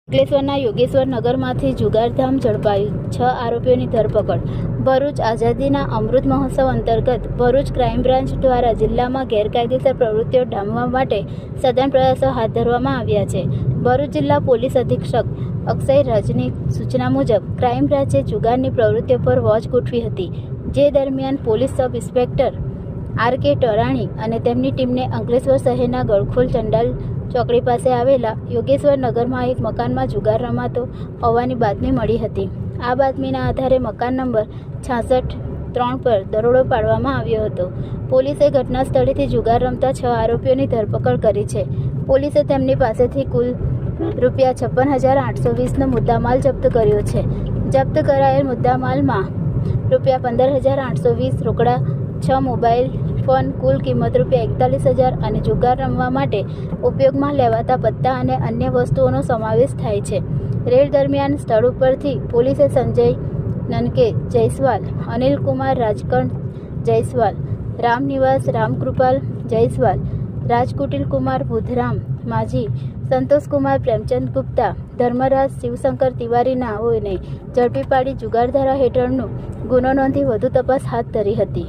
અંકલેશ્વરના યોગેશ્વર નગરમાંથી જુગારધામ ઝડપાયું, 6 આરોપીઓની ધરપકડ. ભરૂચ આઝાદીના અમૃત મહોત્સવ અંતર્ગત ભરૂચ ક્રાઇમ બ્રાન્ચ દ્વારા જિલ્લામાં ગેરકાયદેસર પ્રવૃત્તિઓ ડામવા માટે સઘન પ્રયાસો હાથ ધરવામાં આવ્યા છે. ભરૂચ જિલ્લા પોલીસ અધિક્ષક અક્ષય રાજની સૂચના મુજબ ક્રાઇમ બ્રાન્ચે જુગારની પ્રવૃત્તિઓ પર વોચ ગોઠવી હતી, જે દરમિયાન પોલીસ સબ ઇન્સ્પેક્ટર આર.કે. ટરાણી અને તેમની ટીમને અંકલેશ્વર શહેરના ગળખોલ ચંડાલ ચોકડી પાસે આવેલા યોગેશ્વર નગરમાં એક મકાનમાં જુગાર રમાતો હોવાની બાતમી મળી હતી. આ બાતમીના આધારે મકાન નંબર 66-3 પર દરોડો પાડવામાં આવ્યો હતો. પોલીસે ઘટના સ્થળેથી જુગાર રમતા 6 આરોપીઓની ધરપકડ કરી છે. પોલીસે તેમની પાસેથી કુલ ₹56,820નો મુદ્દામાલ જપ્ત કર્યો છે. જપ્ત કરાયેલ મુદ્દામાલમાં ₹15,820 રોકડા, 6 મોબાઈલ ફોન, કુલ કિંમત ₹41,000 અને જુગાર રમવા માટે ઉપયોગમાં લેવાતા પત્તા અને અન્ય વસ્તુઓનો સમાવેશ થાય છે. રેડ દરમિયાન સ્થળ ઉપરથી પોલીસે સંજય નનકે જયસ્વાલ, અનિલકુમાર રાજકણ જયસ્વાલ, રામનિવાસ રામકૃપાલ જયસ્વાલ, રાજકુટિલકુમાર બુધરામ માજી, સંતોષકુમાર પ્રેમચંદ ગુપ્તા, ધર્મરાજ શિવશંકર તિવારી નાઓને ઝડપી પાડી જુગાર ધારા હેઠળનો ગુનો નોંધી વધુ તપાસ હાથ ધરી હતી.